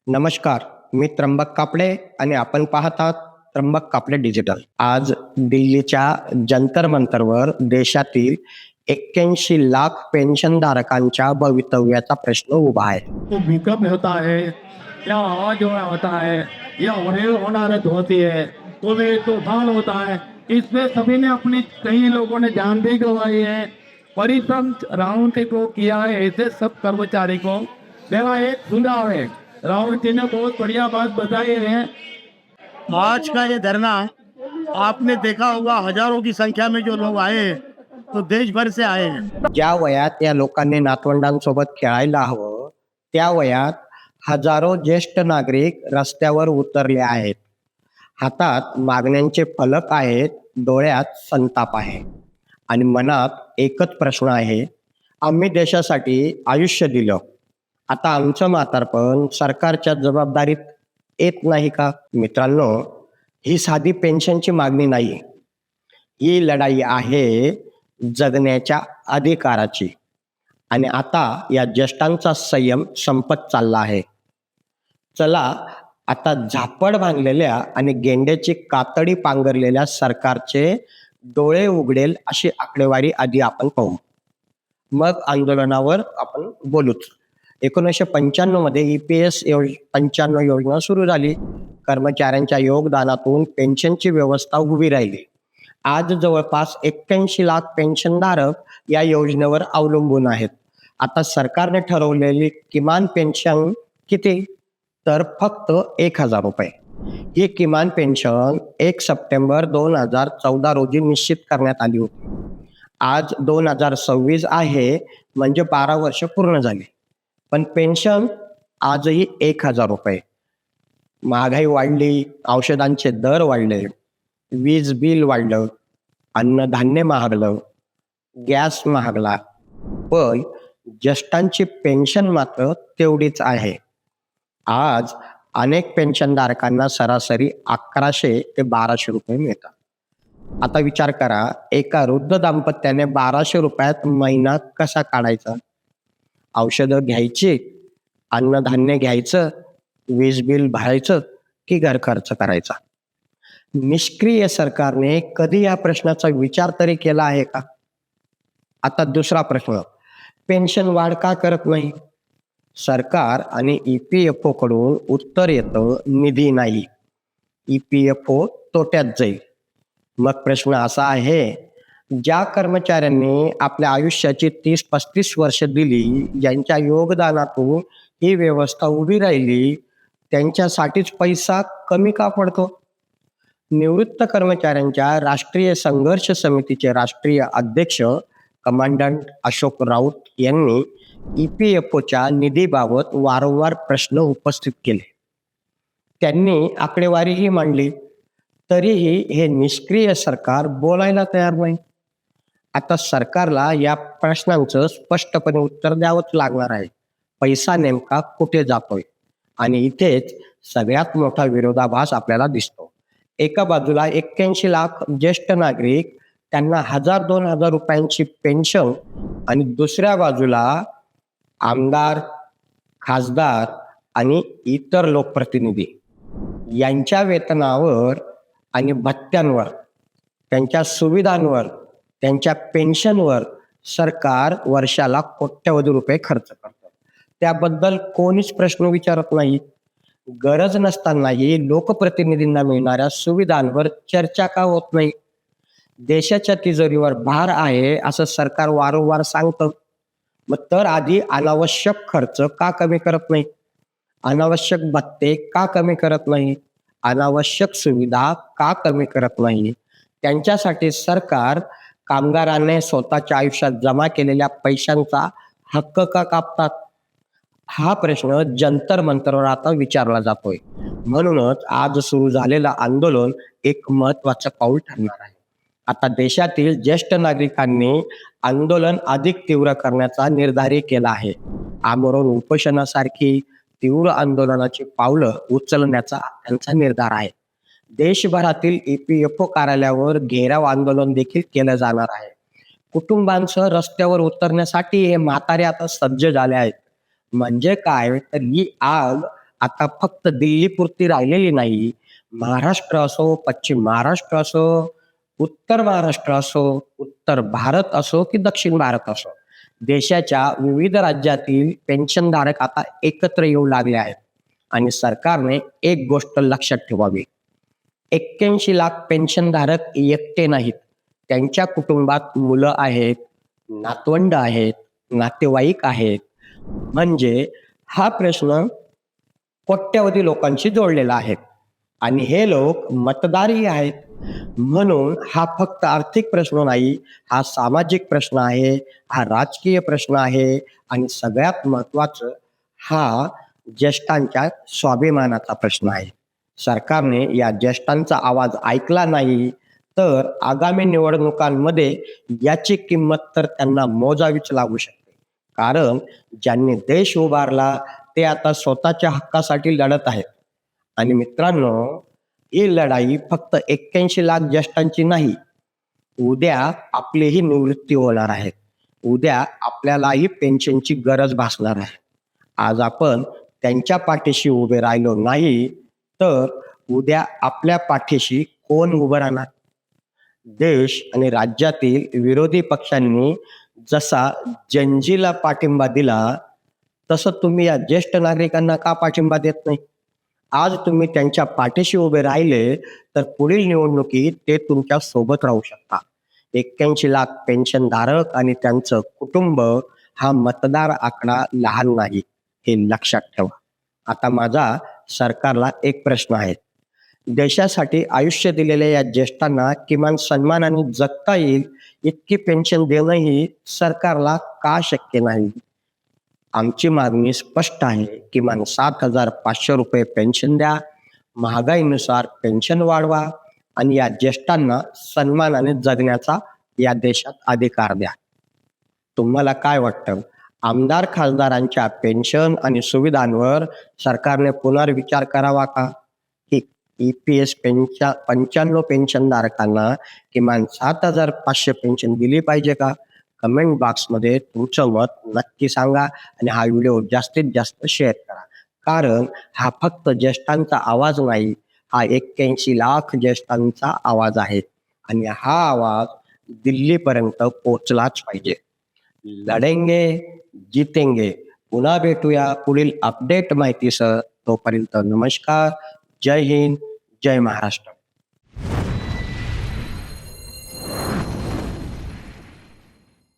नमस्कार, मी त्र्यंबक कापडे आणि आपण पाहतात त्र्यंबक कापडे डिजिटल. आज दिल्लीच्या जंतर मंतरवर देशातील 81 लाख पेन्शनधारकांच्या भवितव्याचा प्रश्न उभा आहे. तो मेकअप होता है या आवाज जो है होता है या उन्हें होनारत होती है तो भी तूफान होता है। इसमें सभी ने अपनी कई लोगों ने जान भी गंवाई है। परिश्रम राहुल जी को किया है, ऐसे सब कर्मचारी को मेरा एक सुझाव है। राहुल जी ने बहुत बढ़िया बात बताई है। आज का ये धरना आपने देखा होगा, हजारों की संख्या में जो लोग आए हैं, तो देश भर से आए हैं। ज्या वयात या लोकांनी नातवंडांसोबत खेळायला हवं, त्या वयात हजारो ज्येष्ठ नागरिक रस्त्यावर उतरले आहेत. हातात मागण्यांचे फलक आहेत, डोळ्यात संताप आहे आणि मनात एकच प्रश्न आहे, आम्ही देशासाठी आयुष्य दिलं, आता आमचं म्हातारपण सरकारच्या जबाबदारीत येत नाही का? मित्रांनो, ही साधी पेन्शनची मागणी नाही, ही लढाई आहे जगण्याच्या अधिकाराची. आणि आता या ज्येष्ठांचा संयम संपत चालला आहे. चला आता झापड बांधलेल्या आणि गेंड्याची कातडी पांघरलेल्या सरकारचे डोळे उघडेल अशी आकडेवारी आधी आपण पाहू, मग आंदोलनावर आपण बोलूच. 1995 मध्ये EPS 95 योजना सुरू झाली. कर्मचाऱ्यांच्या योगदानातून पेन्शनची व्यवस्था उभी राहिली. आज जवळपास 81 लाख पेन्शनधारक या योजनेवर अवलंबून आहेत. आता सरकारने ठरवलेली किमान पेन्शन किती? तर फक्त 1,000 रुपये. ही किमान पेन्शन 1 सप्टेंबर 2014 रोजी निश्चित करण्यात आली होती. आज 2026 आहे, म्हणजे 12 वर्ष पूर्ण झाली, पण पेन्शन आजही 1,000 रुपये. महागाई वाढली, औषधांचे दर वाढले, वीज बिल वाढलं, अन्नधान्य महागलं, गॅस महागला, पण ज्येष्ठांची पेन्शन मात्र तेवढीच आहे. आज अनेक पेन्शनधारकांना सरासरी 1100 ते 1200 रुपये मिळतात. आता विचार करा, एका वृद्ध दाम्पत्याने 1200 रुपयात महिना कसा काढायचा? औषधं घ्यायची, अन्नधान्य घ्यायचं, वीज बिल भरायचं की घर खर्च करायचा? निष्क्रिय सरकारने कधी या प्रश्नाचा विचार तरी केला आहे का? आता दुसरा प्रश्न, पेन्शन वाढ का करत नाही? सरकार आणि EPFO कडून उत्तर येतं, निधी नाही, EPFO तोट्यात जाईल. मग प्रश्न असा आहे, ज्या कर्मचाऱ्यांनी आपल्या आयुष्याची 30-35 वर्ष दिली, ज्यांच्या योगदानातून ही व्यवस्था उभी राहिली, त्यांच्यासाठीच पैसा कमी का पडतो? निवृत्त कर्मचाऱ्यांच्या राष्ट्रीय संघर्ष समितीचे राष्ट्रीय अध्यक्ष कमांडंट अशोक राऊत यांनी EPFOच्या निधीबाबत वारंवार प्रश्न उपस्थित केले. त्यांनी आकडेवारीही मांडली, तरीही हे निष्क्रिय सरकार बोलायला तयार नाही. आता सरकारला या प्रश्नांचं स्पष्टपणे उत्तर द्यावंच लागणार आहे. पैसा नेमका कुठे जातोय? आणि इथेच सगळ्यात मोठा विरोधाभास आपल्याला दिसतो. एका बाजूला 81 लाख ज्येष्ठ नागरिक, त्यांना 1000-2000 रुपयांची पेन्शन, आणि दुसऱ्या बाजूला आमदार, खासदार आणि इतर लोकप्रतिनिधी यांच्या वेतनावर आणि भत्त्यांवर, त्यांच्या सुविधांवर, त्यांच्या पेन्शनवर सरकार वर्षाला कोट्यवधी रुपये खर्च करतं. त्याबद्दल कोणीच प्रश्न विचारत नाही. गरज नसतानाही लोकप्रतिनिधींना मिळणाऱ्या सुविधांवर चर्चा का होत नाही? देशाच्या तिजोरीवर भार आहे असं सरकार वारंवार सांगतं, मग तर आधी अनावश्यक खर्च का कमी करत नाही? अनावश्यक भत्ते का कमी करत नाही? अनावश्यक सुविधा का कमी करत नाही? त्यांच्यासाठी सरकार कामगारांनी स्वतःच्या आयुष्यात जमा केलेल्या पैशांचा हक्क का कापतात? हा प्रश्न जंतर मंतरवर आता विचारला जातोय. म्हणूनच आज सुरू झालेलं आंदोलन एक महत्वाचं पाऊल ठरणार आहे. आता देशातील ज्येष्ठ नागरिकांनी आंदोलन अधिक तीव्र करण्याचा निर्धारही केला आहे. आमरण उपोषणासारखी तीव्र आंदोलनाची पावलं उचलण्याचा त्यांचा निर्धार आहे. देशभरातील EPFO कार्यालयावर घेराव आंदोलन देखील केलं जाणार आहे. कुटुंबांसह रस्त्यावर उतरण्यासाठी हे म्हातारे आता सज्ज झाले आहेत. म्हणजे काय, तर ही आग आता फक्त दिल्लीपुरती राहिलेली नाही. महाराष्ट्र असो, पश्चिम महाराष्ट्र असो, उत्तर महाराष्ट्र असो, उत्तर भारत असो की दक्षिण भारत असो, देशाच्या विविध राज्यातील पेन्शनधारक आता एकत्र येऊ लागले आहेत. आणि सरकारने एक गोष्ट लक्षात ठेवावी, 81 लाख पेन्शनधारक एकटे नाहीत. त्यांच्या कुटुंबात मुलं आहेत, नातवंड आहेत, नातेवाईक आहेत. म्हणजे हा प्रश्न कोट्यवधी लोकांशी जोडलेला आहे आणि हे लोक मतदारही आहेत. म्हणून हा फक्त आर्थिक प्रश्न नाही, हा सामाजिक प्रश्न आहे, हा राजकीय प्रश्न आहे आणि सगळ्यात महत्त्वाचं हा ज्येष्ठांच्या स्वाभिमानाचा प्रश्न आहे. सरकारने या ज्येष्ठांचा आवाज ऐकला नाही तर आगामी निवडणुकांमध्ये याची किंमत तर त्यांना मोजावीच लागू शकते. कारण ज्यांनी देश उभारला ते आता स्वतःच्या हक्कासाठी लढत आहेत. आणि मित्रांनो, ही लढाई फक्त 81 लाख ज्येष्ठांची नाही. उद्या आपलीही निवृत्ती होणार आहे. उद्या आपल्यालाही पेन्शनची गरज भासणार आहे. आज आपण त्यांच्या पाठीशी उभे राहिलो नाही तर उद्या आपल्या पाठीशी कोण उभं राहणार? देश आणि राज्यातील विरोधी पक्षांनी जसा जनजीला पाठिंबा दिला तसं तुम्ही या ज्येष्ठ नागरिकांना का पाठिंबा देत नाही? आज तुम्ही त्यांच्या पाठीशी उभे राहिले तर पुढील निवडणुकीत ते तुमच्या सोबत राहू शकतात. 81 लाख पेन्शनधारक आणि त्यांचं कुटुंब हा मतदार आकडा लहान नाही, हे लक्षात ठेवा. आता माझा सरकारला एक प्रश्न आहे. देशासाठी आयुष्य दिलेल्या या ज्येष्ठांना किमान सन्मानाने जगता येईल इतकी पेन्शन देणंही सरकारला का शक्य नाही? आमची मागणी स्पष्ट आहे. किमान 7,500 रुपये पेन्शन द्या, महागाईनुसार पेन्शन वाढवा आणि या ज्येष्ठांना सन्मानाने जगण्याचा या देशात अधिकार द्या. तुम्हाला काय वाटतं? आमदार खासदारांच्या पेन्शन आणि सुविधांवर सरकारने पुनर्विचार करावा का? की EPS 95 पेन्शनधारकांना किमान 7,500 पेन्शन दिली पाहिजे का? कमेंट बॉक्समध्ये तुमचं मत नक्की सांगा आणि हा व्हिडिओ जास्तीत जास्त शेअर करा. कारण हा फक्त ज्येष्ठांचा आवाज नाही, हा 81 लाख ज्येष्ठांचा आवाज आहे आणि हा आवाज दिल्लीपर्यंत पोहोचलाच पाहिजे. लढेंगे जीतेंगे. पुन्हा भेटूया पुढील अपडेट माहितीसह. तोपर्यंत नमस्कार. जय हिंद, जय महाराष्ट्र.